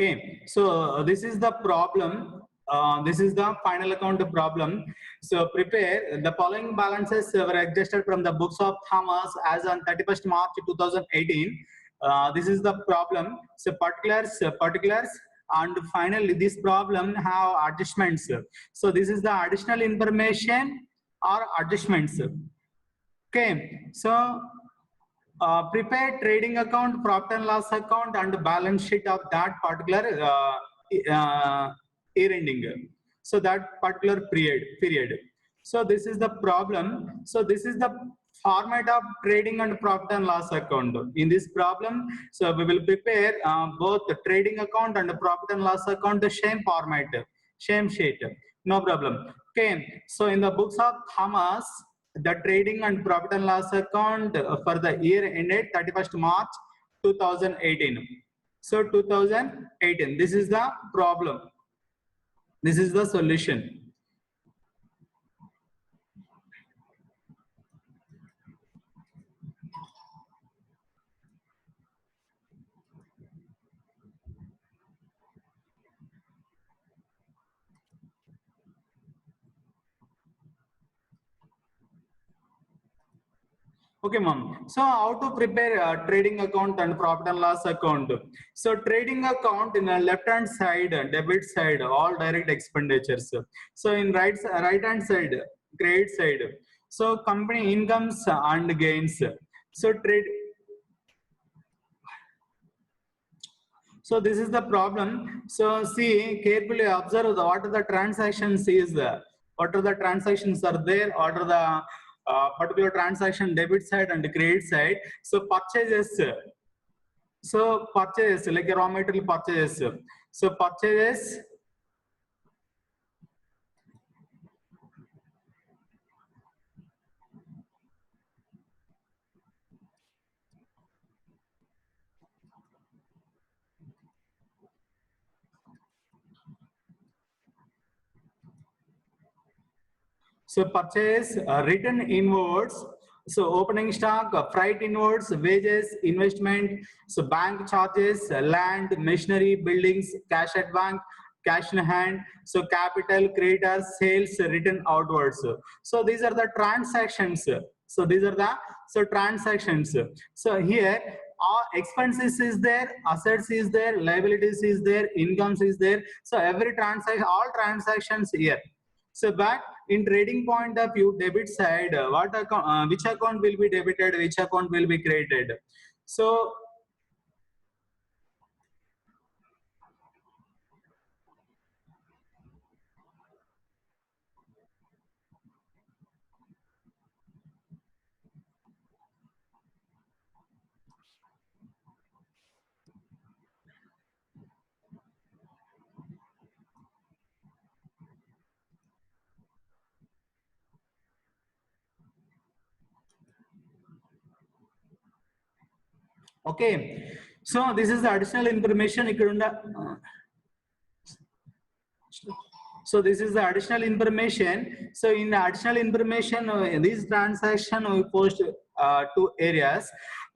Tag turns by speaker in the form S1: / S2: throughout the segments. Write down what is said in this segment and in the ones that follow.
S1: Okay, so this is the problem. This is the final account problem. So prepare the following balances were adjusted from the books of Thomas as on 31st March 2018. This is the problem. So particulars, and finally this problem have adjustments. So this is the additional information or adjustments. Okay, so prepare trading account, profit and loss account, and balance sheet of that particular year ending. So that particular period. So this is the problem. So this is the format of trading and profit and loss account. In this problem, so we will prepare both the trading account and the profit and loss account the same format, same sheet. No problem. Okay. So in the books of Thomas, the trading and profit and loss account for the year ended 31st March 2018. So 2018, this is the problem. This is the solution. Okay, ma'am. So how to prepare a trading account and profit and loss account? So trading account in the left hand side, debit side, all direct expenditures. So in right hand side, credit side. So company incomes and gains. So trade. So this is the problem. So see, carefully observe what are the transactions is there. What are the transactions are there? What are the particular transaction debit side and credit side? So purchases. So purchase like a raw material purchases. So purchases. So purchase written inwards. So opening stock, freight inwards, wages, investment, so bank charges, land, machinery, buildings, cash at bank, cash in hand, so capital, creditors, sales written outwards. So these are the transactions. So these are the transactions. So here expenses is there, assets is there, liabilities is there, incomes is there. So every transaction, all transactions here. So back in trading point of view, debit side, what account, which account will be debited, which account will be credited. So okay, so this is the additional information. So this is the additional information. So in the additional information, this transaction we post two areas.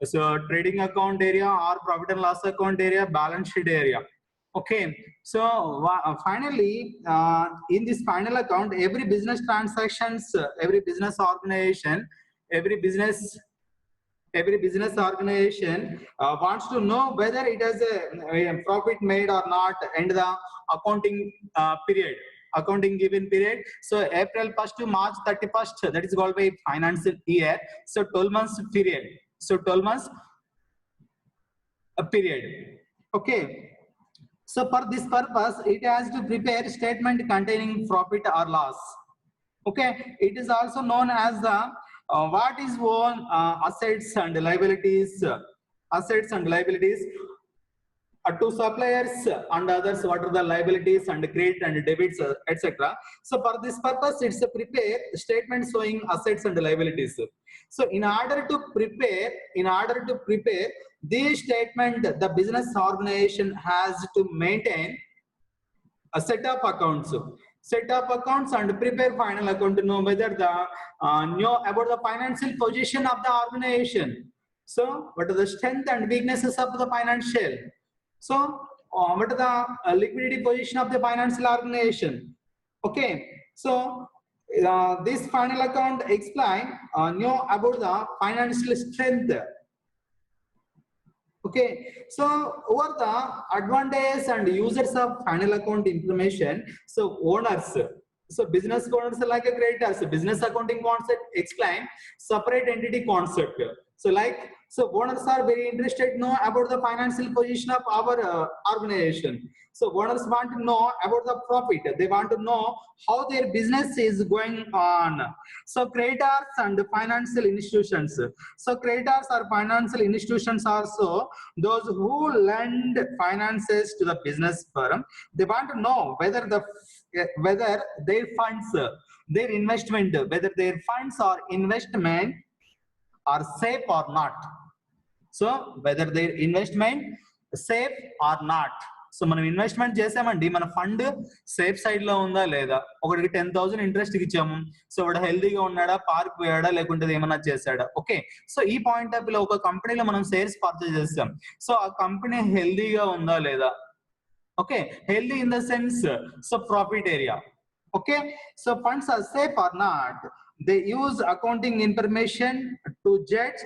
S1: So trading account area or profit and loss account area, balance sheet area. Okay. So finally, in this final account, every business transactions, every business organization, every business organization wants to know whether it has a profit made or not in the accounting period, accounting given period. So April 1st to March 31st, that is called by financial year. So 12 months period. So 12 months a period. Okay. So for this purpose, it has to prepare statement containing profit or loss. Okay. It is also known as the what is own assets and liabilities, assets and liabilities to suppliers and others, what are the liabilities and credit and debits, etc. So for this purpose, it's a prepare statement showing assets and liabilities. So in order to prepare this statement, the business organization has to maintain a set of accounts. And prepare final account to know whether the know about the financial position of the organization. So what are the strength and weaknesses of the financial? So what is the liquidity position of the financial organization. Okay, so this final account explain know about the financial strength. Okay, so over the advantages and users of final account information. So owners, so business owners like a creditors, business accounting concept explain separate entity concept. So like, so owners are very interested to know about the financial position of our organization. So owners want to know about the profit, they want to know how their business is going on. So creditors and financial institutions, so creditors are financial institutions also those who lend finances to the business firm. They want to know whether their funds, their investment, whether their funds or investment are safe or not. So whether their investment safe or not. So మనం investment చేసామండి, మన fund safe side లో ఉందా లేదా. ఒకటికి 10,000 interest ఇచ్చాము, so వాడు హెల్దీగా ఉన్నాడా, పార్క్ పోయాడా, లేకుంటే ఏమన్నా చేశాడా. ఓకే, సో ఈ పాయింట్ ఆఫ్ వ్యూలో ఒక కంపెనీలో మనం షేర్స్ పర్చేజ్ చేస్తాం, సో ఆ కంపెనీ హెల్దీగా ఉందా లేదా. Okay, healthy in the sense so profit area. Okay, so funds are safe or not. They use accounting information to judge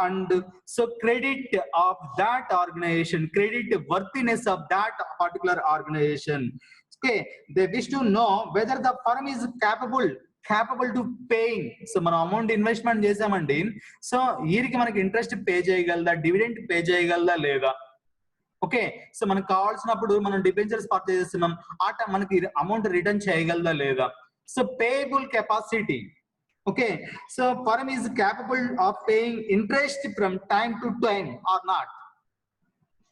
S1: and so credit of that organization, credit worthiness of that particular organization. Okay, they wish to know whether the firm is capable to paying. So మనం amount investment చేసామండి, so వీరికి మనకి interest pay చేయగలదా, dividend pay చేయగలదా లేదా. Okay, so మనకు కావాల్సినప్పుడు మనం డిబెంచర్స్ పర్చేజ్ చేస్తున్నాం, ఆ టైం మనకి అమౌంట్ రిటర్న్ చేయగలదా లేదా. So payable capacity. Okay, so firm is capable of paying interest from time to time or not.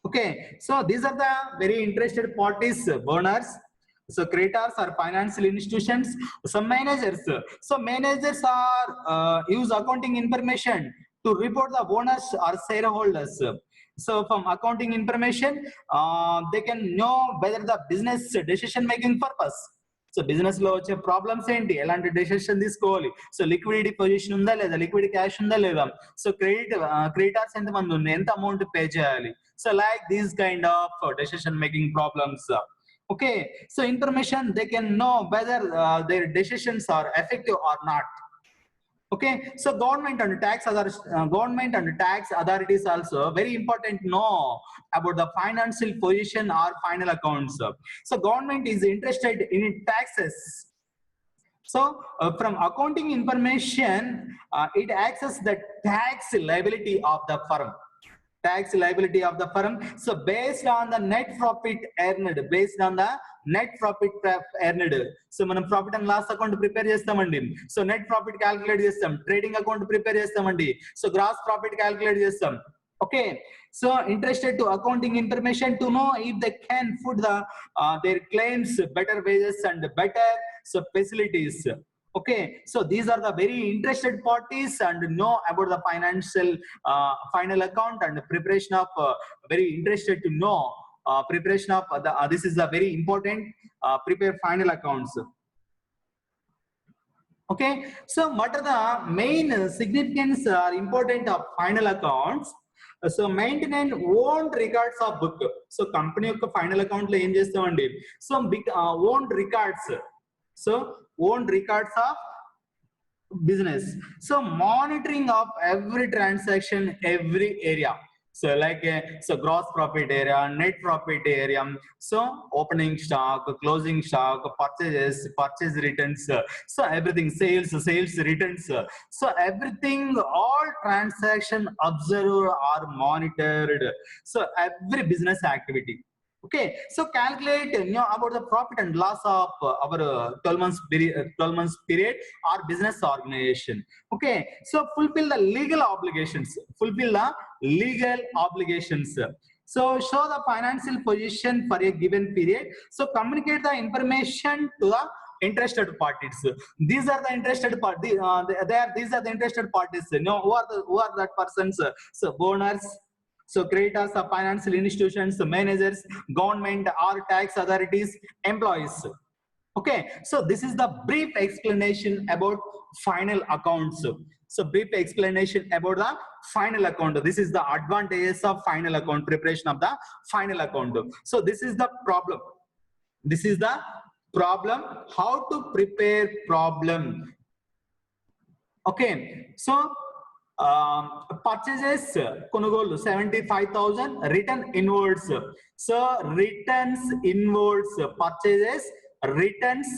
S1: Okay, so these are the very interested parties, owners. So creditors are financial institutions. Some managers, so managers are use accounting information to report the owners or shareholders. So from accounting information, they can know whether the business decision making purpose. So business లో వచ్చే problems ఏంటి, ఎలాంటి decision తీసుకోవాలి, so liquidity position ఉందా లేదా, liquid cash ఉందా లేదా, so creditors ఎంత మంది ఉంది, ఎంత అమౌంట్ పే చేయాలి. So like these kind of decision making problems. Okay, so information they can know whether their decisions are effective or not. Okay, so government and tax authorities also very important to know about the financial position or final accounts. So government is interested in taxes. So from accounting information, it accesses the tax liability of the firm. So based on the net profit earned, so మనం profit and loss account prepare చేస్తామండి, so net profit calculate చేస్తాం, trading account prepare చేస్తామండి, so gross profit calculate చేస్తాం. Okay, so interested to accounting information to know if they can put their claims better wages and better so facilities. Okay, so these are the very interested parties and know about the financial final account and preparation of very interested to know preparation of this is a very important prepare final accounts. Okay, so what are the main significance or important of final accounts. So maintain own records of book. So company యొక్క final account లో ఏం చేస్తామండి, so own records, so own records of business. So monitoring of every transaction, every area. So like so gross profit area, net profit area, so opening stock, closing stock, purchase returns, so everything, sales returns, so everything, all transaction observed or monitored. So every business activity. Okay, so calculate about the profit and loss of our 12 months period or business organization. Okay, so fulfill the legal obligations. So show the financial position for a given period. So communicate the information to the interested parties. These are the interested parties. These are the interested parties. Who are that persons? So owners. So creditors of financial institutions, managers, government or tax authorities, employees. Okay, so this is the brief explanation about final accounts. So brief explanation about the final account. This is the advantages of final account, preparation of the final account. So this is the problem. This is the problem, how to prepare problem. Okay, so purchases konugolu 75,000, return inwards. So returns inwards, purchases returns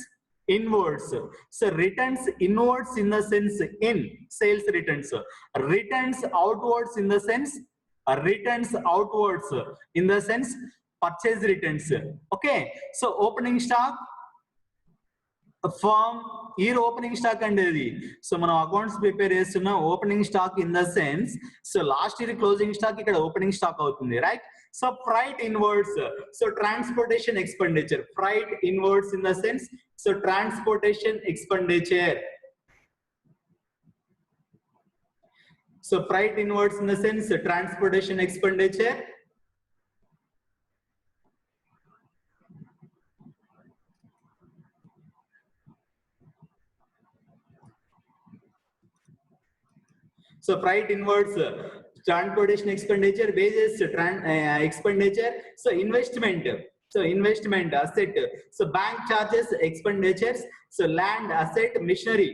S1: inwards. So returns inwards in the sense in sales returns, returns outwards in the sense returns outwards in the sense purchase returns. Okay, so opening stock firm year opening stock and so మనం accounts prepare చేస్తున్న opening stock in the sense so last year closing stock ఇక్కడ opening stock అవుతుంది, right? So freight inwards, so transportation expenditure, freight inwards in the sense so transportation expenditure. So freight inwards in the sense transportation expenditure. So freight inwards, transportation expenditure, wages expenditure. So investment, asset. So bank charges expenditures. So land, asset, machinery,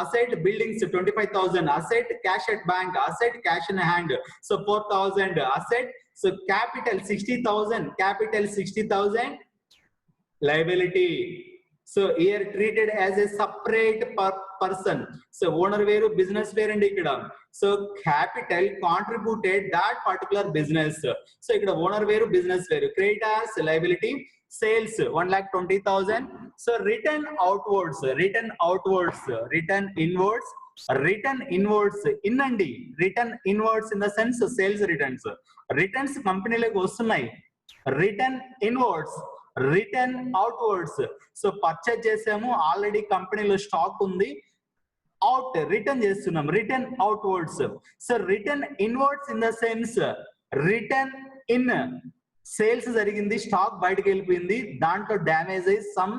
S1: asset, buildings 25,000, asset, cash at bank, asset, cash in hand. So 4,000 asset. So capital 60,000, capital 60,000, liability. So here treated as a separate person. So owner veru, business veru and ikkada. So capital contributed that particular business. So ikkada owner veru, business veru. Creditors, liability, sales 1,20,000. So return outwards, return outwards, return inwards, return inwards in andi, return inwards in the sense sales returns. Returns company like vastunayi, return inwards, return outwards. So purchase చేసాము, already కంపెనీలో stock ఉంది, out return చేస్తున్నాం, return outwards. So return inwards in the sense return in sales జరిగింది, stock బయటకు వెళ్ళిపోయింది, దాంట్లో damage అయ్యి some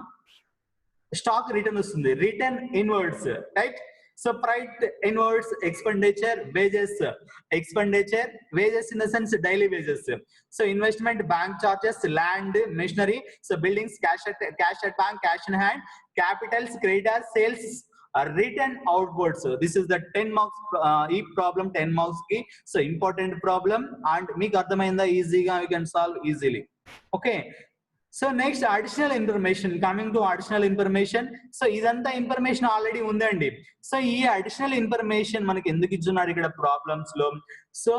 S1: stock return వస్తుంది, return inwards, right? So freight inwards expenditure, wages expenditure, wages in the sense daily wages. So investment, bank charges, land, machinery, so buildings, cash at bank, cash in hand, capitals, creditors, sales, return outwards. So this is the 10 marks e problem, 10 marks ki. So important problem and meeku ardhamainda, easy ga you can solve easily. Okay, so next additional information, coming to additional information. So idantha information already undandi. So ee additional information manaki enduku ichunnadu ikkada problems lo. So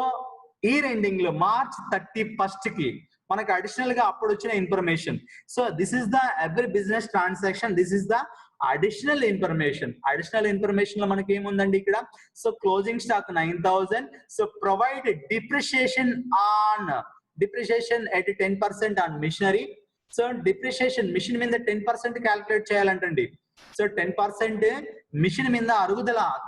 S1: year ending lo March 31st ki manaki additional ga appudu ochina information. So this is the every business transaction, this is the additional information. Additional information lo manaki em undandi ikkada. So closing stock 9,000. So provide depreciation at 10% on machinery. So depreciation machine మీద 10% calculate చేయాలంటండి. So 10% machine మీద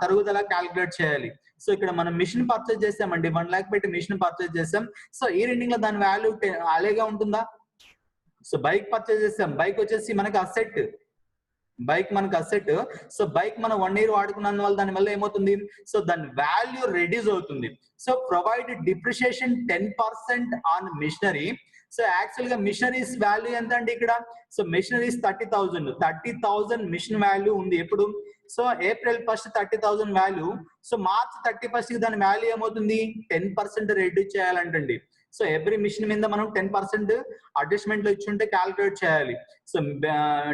S1: తరుగుదల calculate చేయాలి. So ఇక్కడ మనం machine purchase చేసామండి, 1 lakh పెట్టి machine purchase చేసాం. So ఈ రెండింగ్ లో దాని వాల్యూ అలాగే ఉంటుందా? సో బైక్ పర్చేజ్ చేసాం, బైక్ వచ్చేసి మనకి అసెట్, బైక్ మనకు అసెట్. సో బైక్ మనం 1 year వాడుకున్నందు వల్ల దాని వల్ల ఏమవుతుంది? సో దాని వాల్యూ రెడ్యూస్ అవుతుంది. So provide depreciation 10% on machinery. So actual గా మిషనరీస్ వాల్యూ ఎంత అండి ఇక్కడ? సో మిషనరీస్ 30,000 మిషన్ వాల్యూ ఉంది ఎప్పుడు? సో April 1st 30,000 వాల్యూ. సో March 31st కి దాని వాల్యూ ఏమవుతుంది? 10% రెడ్యూస్ చేయాలంటండి. సో ఎవ్రీ మిషన్ మీద మనం 10% అడ్జస్ట్మెంట్ లో ఇచ్చుంటే క్యాలిక్యులేట్ చేయాలి. So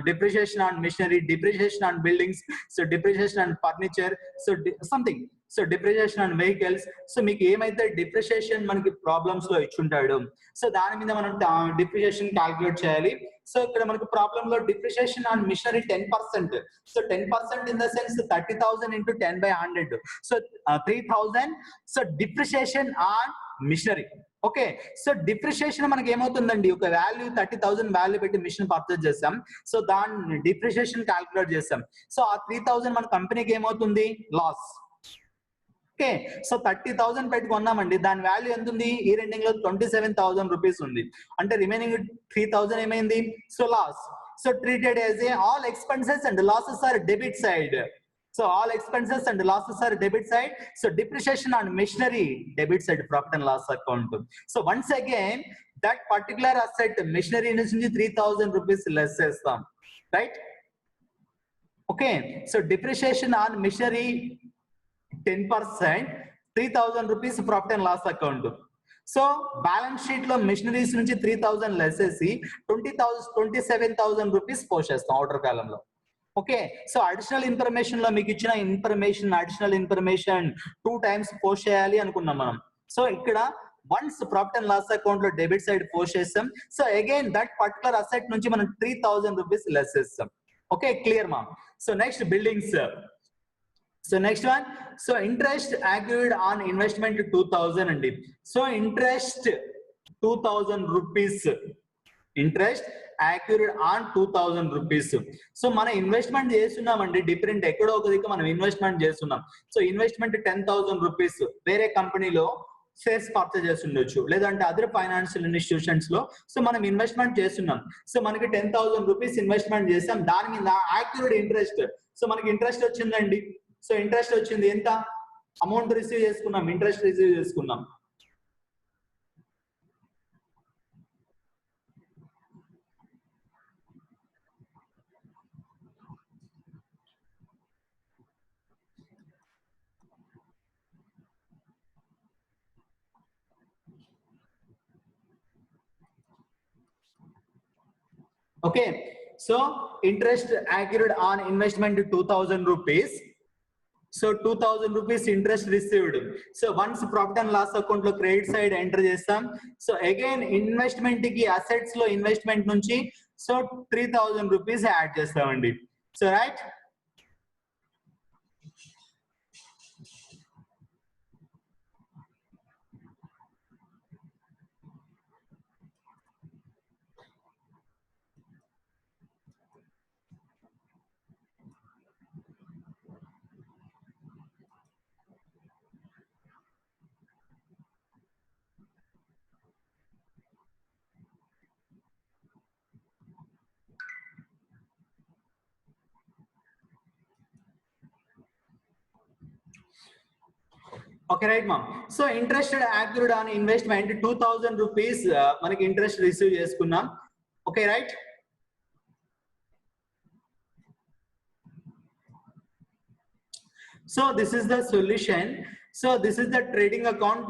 S1: depreciation on machinery, depreciation on buildings, so depreciation on furniture, so something, so depreciation on vehicles. So మీకు ఏమైతే డిప్రిషియేషన్ మనకి ప్రాబ్లమ్స్ లో ఇచ్చుంటాడు, సో దాని మీద మనం డిప్రిషియేషన్ క్యాలిక్యులేట్ చేయాలి. సో ఇక్కడ మనకు ప్రాబ్లమ్ లో depreciation on machinery 10%. So 10% in the sense 30,000 into 10/100. So 3,000. So depreciation on machinery. Okay, so depreciation మనకి ఏమవుతుందండి? ఒక వాల్యూ 30,000 వాల్యూ పెట్టి మిషన్ పర్చేజ్ చేసాం, సో దాని డిప్రిషియేషన్ క్యాలిక్యులేట్ చేసాం. సో ఆ 3,000 మన కంపెనీకి ఏమవుతుంది? లాస్. ఓకే, సో 30,000 పెట్టి కొన్నామండి, దాని వాల్యూ ఎంత ఉంది? ఈ రెండింగ్ లో 27,000 రూపీస్ ఉంది, అంటే రిమైనింగ్ 3,000 ఏమైంది? So loss. So treated as a all expenses and losses are debit side. So all expenses and losses are debit side. So depreciation on machinery, debit side profit and loss account. So once again, that particular asset machinery nunchi 3,000 rupees less chestam, right? Okay, so depreciation on machinery 10%, 3,000 rupees profit and loss account. So balance sheet lo machineries nunchi 3,000 less chesi 27,000 rupees post chestam outer column lo. Okay, so additional information lo meeku ichina information, additional information 2 times post cheyali anukunnam manam. So ikkada once profit and loss account lo debit side post chesam, so again that particular asset nunchi manam 3,000 rupees less chesam. Okay, clear ma'am? So next, buildings. So next one, so interest accrued on investment 2,000 and so interest 2,000 rupees, interest accrued on 2,000 rupees. So మన investment చేస్తున్నామండి, different ఎక్కడో ఒక దిక్కు మనం investment చేస్తున్నాం. So investment 10,000 rupees వేరే కంపెనీలో shares purchase చేస్తుండొచ్చు, లేదంటే అదర్ ఫైనాన్షియల్ ఇన్స్టిట్యూషన్స్ లో. సో మనం ఇన్వెస్ట్మెంట్ చేస్తున్నాం. సో మనకి 10,000 రూపీస్ ఇన్వెస్ట్మెంట్ చేసాం, దాని మీద యాక్టివ్డ్ ఇంట్రెస్ట్. సో మనకి ఇంట్రెస్ట్ వచ్చిందండి. సో ఇంట్రెస్ట్ వచ్చింది, ఎంత అమౌంట్ రిసీవ్ చేసుకున్నాం, ఇంట్రెస్ట్ రిసీవ్ చేసుకున్నాం. Okay, so interest accrued on investment 2,000 rupees. So 2,000 rupees interest received. So once profit and loss account lo credit side enter chestam. So again investment ki assets lo investment nunchi so 3,000 rupees add chestamandi. So right. Okay, right ma'am. So interest accrued on investment 2,000 rupees manaki interest receive cheskunnam. Okay, right. So this is the solution. So this is the trading account,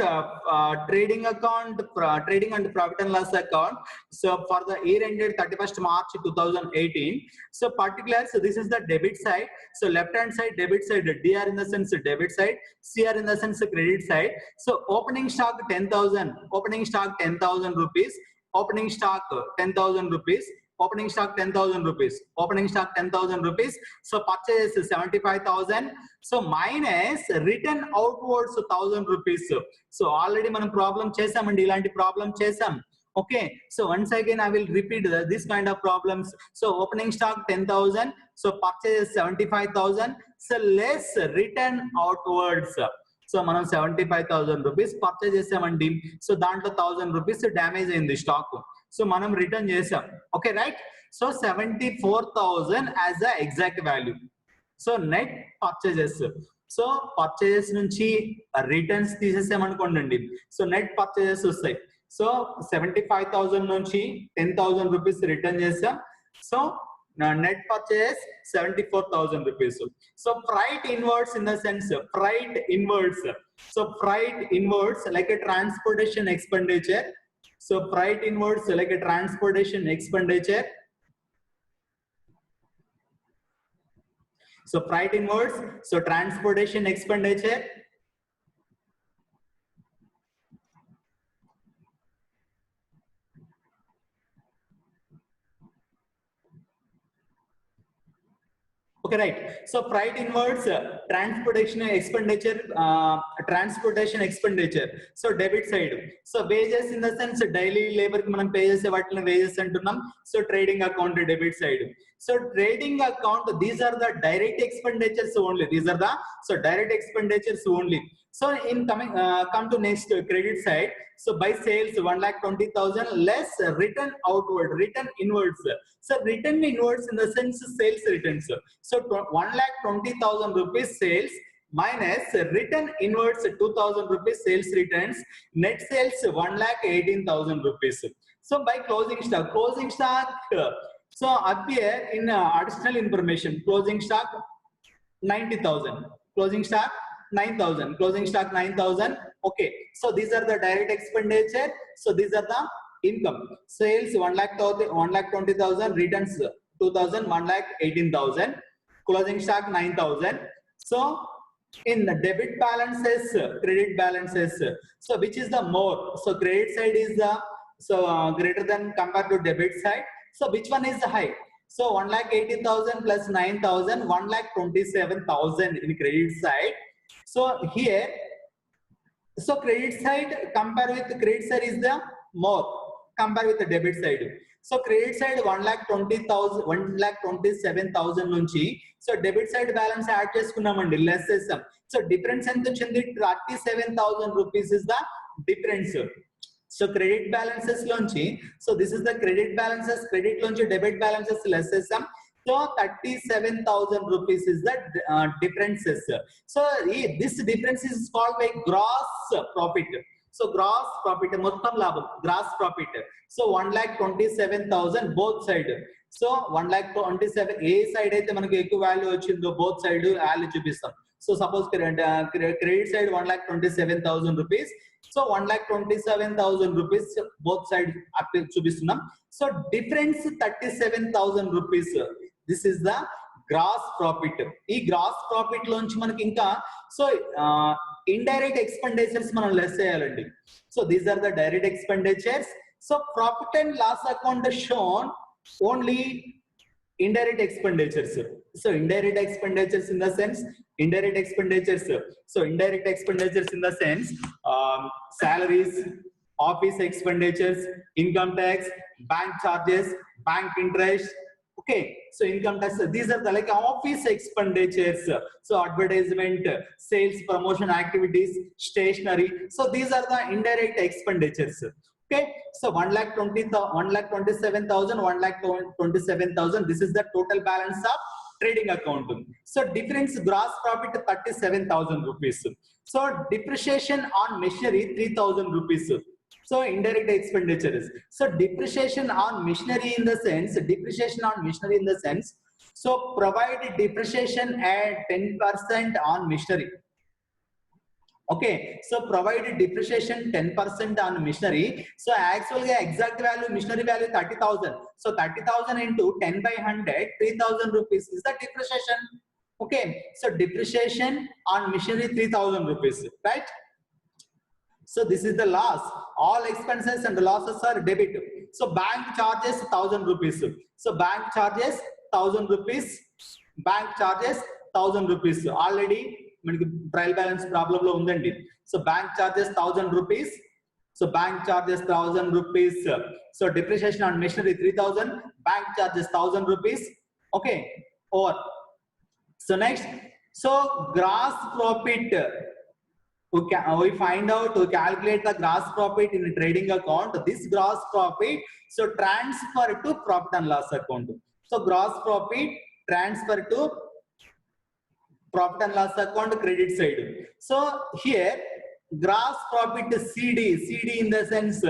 S1: trading and profit and loss account. So for the year ended 31st March 2018. So particular, so this is the debit side. So left hand side debit side, DR in the sense debit side, CR in the sense credit side. So opening stock 10,000, opening stock 10,000 rupees, opening stock 10,000 rupees. Opening stock 10,000 rupees, opening stock 10,000 rupees. So purchase 75,000. So minus return outwards 1,000 rupees. So already మనం problem చేసామండి, ఇలాంటి problem చేసాం. Okay, so once again I will repeat this kind of problems. So opening stock 10,000, so purchase 75,000, so less return outwards. So మనం 75,000 rupees purchase చేసామండి. So దాంట్లో 1,000 rupees damage అయింది stock. So మనం return చేసాం. Okay right. So 74,000 as the exact value. So net purchases. So purchases నుంచి returns తీసేసామనుకోండి, so net purchases వస్తాయి. So 75,000 నుంచి 10,000 rupees return చేసాం. So net purchase 74,000 rupees. So freight inwards in the sense freight inwards. So freight inwards like a transportation expenditure. So freight inwards like a transportation expenditure. So freight inwards, so transportation expenditure. Okay, right. So freight inwards, transportation expenditure, transportation expenditure. So debit side. So wages in the sense daily labor ki manam pay chese vatini wages antunnam. So trading account debit side. So trading account, these are the direct expenditures only. These are the direct expenditures only. So in coming come to next credit side. So by sales 1,20,000 less return outward, return inwards. So return inwards in the sense sales returns. So 1,20,000 rupees sales minus return inwards 2,000 rupees sales returns, net sales 1,18,000 rupees. So by closing stock, so appear in additional information, closing stock 90,000, closing stock 9,000, closing stock 9,000. Okay, so these are the direct expenditure. So these are the income. Sales 1,20,000, returns 2,000, 1,18,000, closing stock 9,000. So in the debit balances, credit balances, so which is the more? So credit side is the greater than compared to debit side. So which one is the high? So 1,18,000 plus 9,000, 1,27,000 in credit side. So here, so credit side compare with credit side is the more compare with the debit side. So credit side 1,20,000, 1,27,000 nunchi. So debit side balance add చేసుకున్నామండి less చేసాం. So difference ఎంత వచ్చింది? 37,000 rupees is the difference. So credit balances lonchi, so this is the credit balances, credit lonchi debit balances less చేసాం. So 37,000 rupees is the differences. So this difference is called by gross profit. So gross profit మొత్తం లాభం, gross profit. So 1,27,000 both side. So 1,27,000 ఏ side అయితే మనకు ఎక్కువ value వచ్చిందో both side value చూపిస్తాం. So suppose credit side 1,27,000 rupees. So 1,27,000 rupees both side చూపిస్తున్నాం. So difference 37,000 rupees. This is the gross profit. ఈ gross profit లోంచి మనకి ఇంకా indirect expenditures మనం లెస్ చేయాలండి. So these are the direct expenditures. So profit and loss account shown only indirect expenditures. So indirect expenditures in the sense, indirect expenditures. So indirect expenditures in the sense, salaries, office expenditures, income tax, bank charges, bank interest. Okay, so income tax, these are the like office expenditures. So advertisement, sales, promotion activities, stationery. So these are the indirect expenditures. Okay, so 1,27,000, 1,27,000. This is the total balance of trading account. So difference gross profit 37,000 rupees. So depreciation on machinery 3,000 rupees. So indirect expenditures. So depreciation on machinery in the sense, so provide depreciation at 10% on machinery. Okay, so provide depreciation 10% on machinery. So actually exact value machinery value 30,000. So 30,000 into 10 by 100, 3,000 rupees is the depreciation. Okay, so depreciation on machinery 3,000 rupees, right? So this is the loss. All expenses and losses are debit. So bank charges 1,000 rupees. So bank charges 1,000 rupees. Bank charges 1,000 rupees. Already trial balance problem lo undandi. So bank charges 1,000 rupees. So bank charges 1,000 rupees. So depreciation on machinery 3,000. Bank charges 1,000 rupees. Okay. Or so next. So gross profit. We find out, we calculate the gross profit in a trading account. This gross profit, so transfer to profit and loss account. So gross profit transfer to profit and loss account credit side. So here gross profit CD in the sense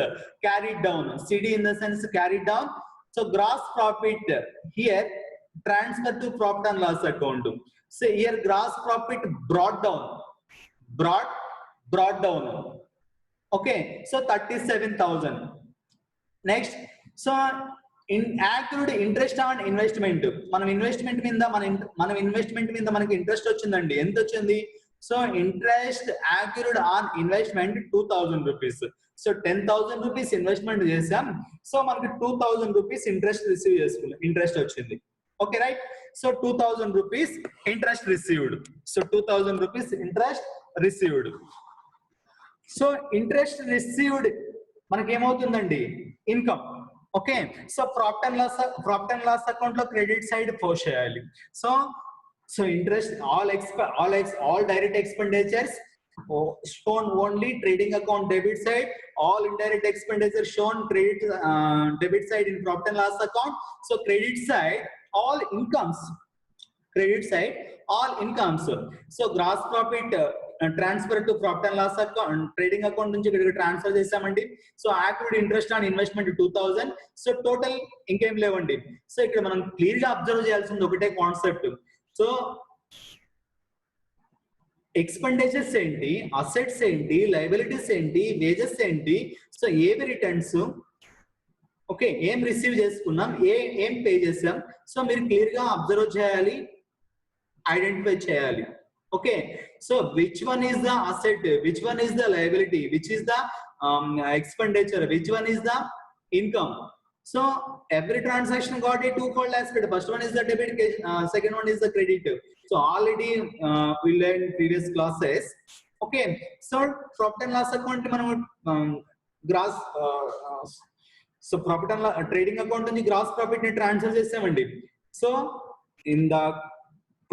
S1: carried down, CD in the sense carried down. So gross profit here transfer to profit and loss account. So here gross profit brought down, brought down. Okay, so 37,000. Next, so in accrued interest on investment, మనం investment మీద మనం investment మీద మనకి interest వచ్చిందండి. ఎంత వచ్చింది? So interest accrued on investment 2,000 rupees. So 10,000 rupees investment చేసాం. So మనకి 2,000 rupees ఇంట్రెస్ట్ రిసీవ్ చేసుకున్నాం, ఇంట్రెస్ట్ వచ్చింది. Okay, right? So 2,000 rupees interest received. So 2,000 rupees interest received. So interest received మనకి ఏమవుతుందండి? Income. Okay, so profit and loss account lo credit side post cheyali. So interest, all direct expenditures shown only trading account debit side, all indirect expenditures shown credit debit side in profit and loss account. So credit side all incomes, credit side all incomes. So gross profit transfer to profit and loss account, trading account నుంచి ఇక్కడికి transfer చేసామండి. So activity interest on investment 2000. So total ఇంకేం లేవండి. So ఇక్కడ మనం clear గా observe చేయాల్సింది ఒకటే కాన్సెప్ట్. సో ఎక్స్పెండిచర్స్ ఏంటి, అసెట్స్ ఏంటి, లయబిలిటీస్ ఏంటి, వేజెస్ ఏంటి, సో ఏవి రిటర్న్స్, ఓకే ఏం రిసీవ్ చేసుకున్నాం, ఏం పే చేసాం, సో మీరు క్లియర్ గా అబ్జర్వ్ చేయాలి, ఐడెంటిఫై చేయాలి. Okay, so which one is the asset, which one is the liability, which is the expenditure, which one is the income. So every transaction got a twofold aspect. First one is the debit, second one is the credit. So already we learned previous classes. Okay, so profit and loss account manam gross so profit and trading account nunchi gross profit ni transfer chesamandi. So in the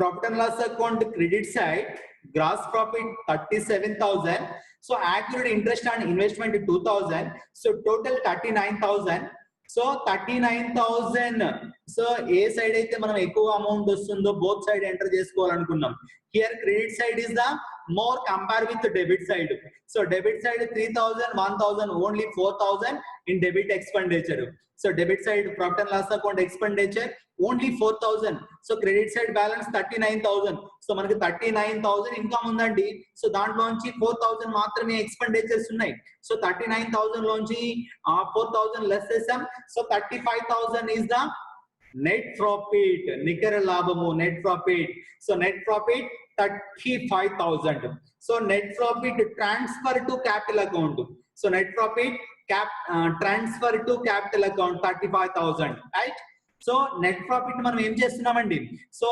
S1: profit and loss account credit side, gross profit 37,000. So accrued interest on investment 2,000. So total 39,000. So 39,000. So A side అయితే మనం ఎక్కువ amount వస్తుందో both side enter చేసుకోవాలనుకున్నాం. Here credit side is the more compare with debit side. So debit side 3,000, 1,000, only 4,000 in debit expenditure. So debit side profit and loss account expenditure only 4,000. So credit side balance 39,000. So మనకి 39,000 income ఉందండి. So దాంట్లోంచి 4,000 మాత్రమే expenditures ఉన్నాయి. So 39,000 లోంచి 4,000 less చేసాం. So 35,000 is the net profit, నికర లాభము, net profit. So net profit 35,000. So net profit transfer to capital account. So net profit transfer to capital account 35,000, right? So net profit మనం ఏం చేస్తున్నామండి, so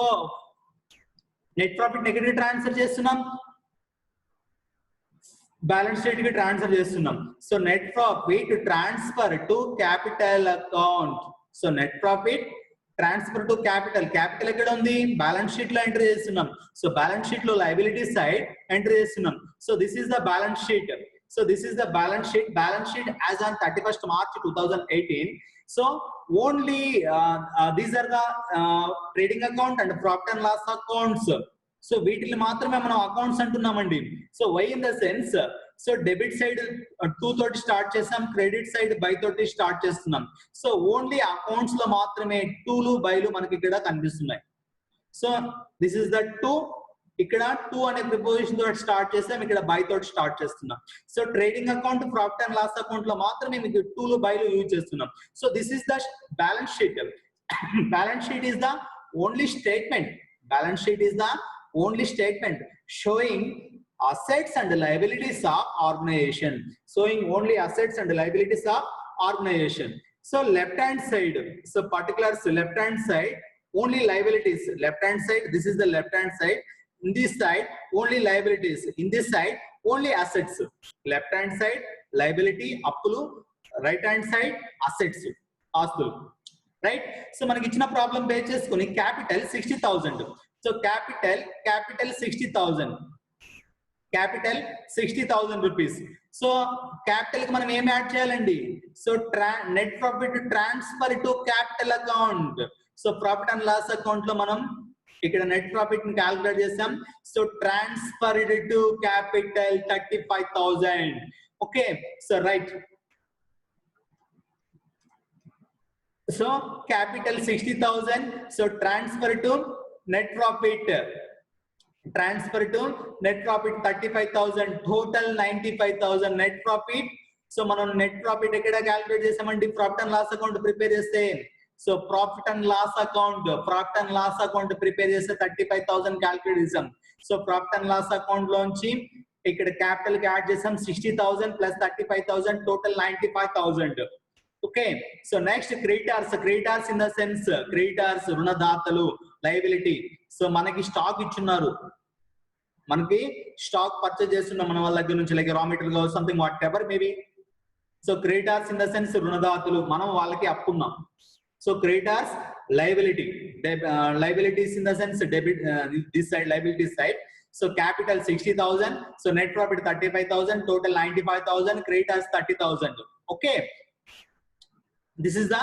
S1: net profit negative transfer చేస్తున్నాం, balance sheet కి transfer చేస్తున్నాం. So net profit transfer to capital account. So net profit transfer to capital, capital ఎక్కడ ఉంది, balance sheet లో enter చేస్తున్నాం. సో బ్యాలెన్స్ షీట్ లో లయబిలిటీ సైడ్ ఎంటర్ చేస్తున్నాం. So this is the balance sheet. So this is the balance sheet as on 31st March 2018. So only these are the trading account and profit and loss accounts. So వీటిని మాత్రమే మనం accounts అంటున్నామండి. So why in the sense, so debit side 2 తోటి start చేసాం, credit side by తోటి start చేస్తున్నాం. So only accounts లో మాత్రమే 2లు బైలు మనకి ఇక్కడ కనిపిస్తున్నాయి. సో దిస్ ఇస్ ద 2, ఇక్కడ 2 అనే ప్రిపోజిషన్ తోటి స్టార్ట్ చేసాం, ఇక్కడ బై తోటి స్టార్ట్ చేస్తున్నాం. So trading account profit and loss account లో మాత్రమే మీకు 2లు బైలు యూజ్ చేస్తున్నాం. So this is the balance sheet. Balance sheet is the only statement. Balance sheet is the only statement showing assets and liabilities of organization. Showing only assets and liabilities of organization. So left hand side, so particulars left hand side only liabilities. Left hand side, this is the left hand side. In this side only liabilities, in this side only assets. Left hand side liability అప్పులు, right hand side assets ఆస్తులు, right. So మనకి ఇచ్చిన problem base చేసుకొని capital 60,000. So capital 60,000, capital 60,000 rupees. So capital కి మనం ఏం add చేయాలండి, so net profit transfer to capital account. So profit and loss account లో మనం ఇక్కడ నెట్ ప్రాఫిట్ ని క్యాలిక్యులేట్ చేసాం. So transferred to capital 35,000. Okay, so right. So capital 60,000, so transfer to net profit, transfer to net profit 35,000, total 95,000 net profit. So మనం net profit ఎక్కడ calculate చేసామండి, profit and loss account prepare చేస్తే, so profit and loss account prepare చేస్తే 35,000 calculate చేసాం. So profit and loss account లోంచి ఇక్కడ capital కి add చేసాం 60,000 plus 35,000, total 95,000. Okay, so next creditors in the sense, creditors రుణదాతలు, లయబిలిటీ. సో మనకి stock ఇచ్చున్నారు, మనకి స్టాక్ పర్చేజ్ చేస్తున్నాం మన వాళ్ళ దగ్గర నుంచి, like raw material something whatever maybe. So creditors in the sense రుణదాతలు, మనం వాళ్ళకి అప్పున్నాం. So creditors liability, liabilities in the sense debit, this side liability side. So capital 60,000, so net profit 35,000, total 95,000, creditors 30,000. Okay, this is the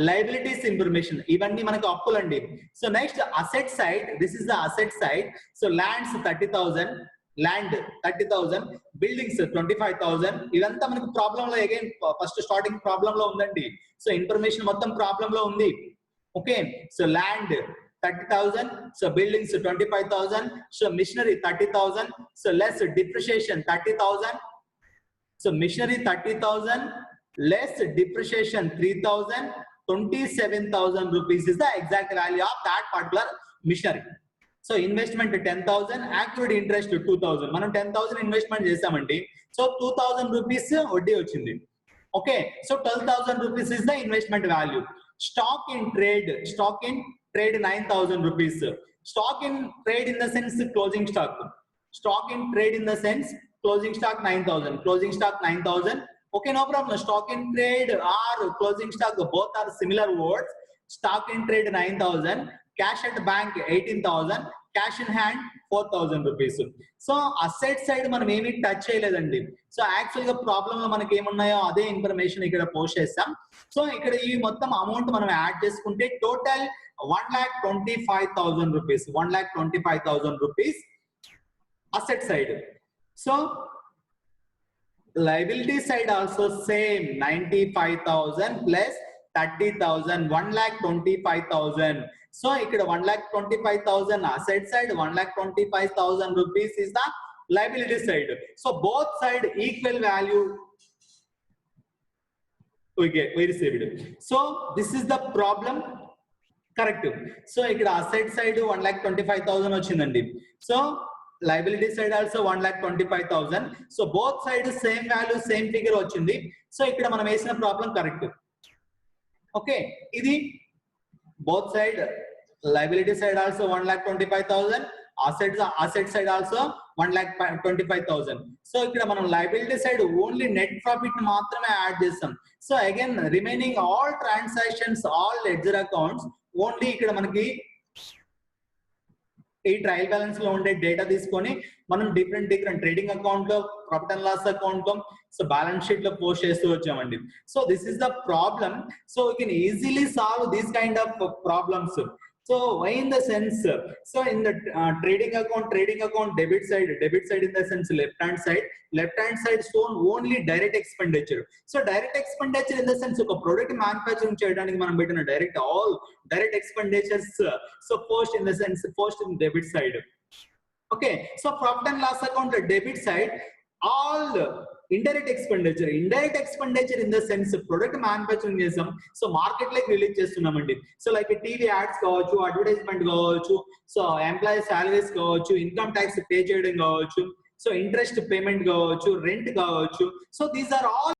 S1: liabilities information. ఇవన్నీ మనకు అప్పులండి. So next asset side, this is the asset side. So lands 30,000, land 30,000, buildings 25,000. ఇదంతా మనకు problem లో again first starting problem లో ఉందండి. So information మొత్తం problem లో ఉంది. Okay, so land 30,000, so buildings 25,000, so machinery 30,000, so less depreciation 30,000, so machinery 30,000, less depreciation 3,000, 27,000 rupees is the exact value of that particular machinery. So investment 10,000, accrued interest 2,000. మనం 10,000 investment చేసామండి, so 2,000 rupees వడ్డీ వచ్చింది. Okay, so 12,000 rupees is the investment value. Stock in trade 9,000 rupees. Stock in trade in the sense closing stock. Stock in trade in the sense closing stock 9,000. Closing stock 9,000. Okay, no problem. Stock in trade or closing stock, both are similar words. Stock in trade 9,000. Cash at bank 18,000. Cash in hand 4,000 rupees. So asset side మనం ఏమీ touch చేయలేదండి. So actual గా problem లో మనకి ఏమున్నాయో అదే information ఇక్కడ post చేస్తాం. సో ఇక్కడ ఈ మొత్తం అమౌంట్ మనం యాడ్ చేసుకుంటే total 1,25,000 rupees. 1,25,000 rupees asset side. So liability side also same, 95,000 plus 30,000, 1,25,000. So ఇక్కడ 1,25,000 asset side, 1,25,000 rupees is the liability side. So both side equal value we received. So this is the problem. Correct. So ఇక్కడ asset side 1,25,000 వచ్చిందండి. So liability side also 1,25,000. So both side same value same figure వచ్చింది. So ఇక్కడ మనం వేసిన problem correct. Okay, ఇది both side liability side also 1,25,000, asset side also 1,25,000. So ఇక్కడ మనం liability side only net profit మాత్రమే add చేస్తాం. So again remaining all transactions, all ledger accounts only ఇక్కడ మనకి ఈ ట్రయల్ బ్యాలెన్స్ లో ఉండే డేటా తీసుకొని మనం డిఫరెంట్ ట్రేడింగ్ అకౌంట్ లో, ప్రాఫిట్ అండ్ లాస్ అకౌంట్ లో, సో బ్యాలెన్స్ షీట్ లో పోస్ట్ చేస్తూ వచ్చామండి. So this is the problem. So we can easily solve these kind of problems. So why in the sense, so in the trading account debit side in the sense left hand side shown only direct expenditure. So direct expenditure in the sense ఒక product manufacturing చేయడానికి మనం పెట్టిన all direct expenditures, so post in the sense post in debit side. Okay, so profit and loss account debit side all indirect expenditure in the sense product manufacturing చేసాం, so market like release చేస్తున్నామండి. So like TV ads కావచ్చు, advertisement కావచ్చు, so employee salaries కావచ్చు, income tax pay చేయడం కావచ్చు, so interest payment కావచ్చు, rent కావచ్చు. So these are all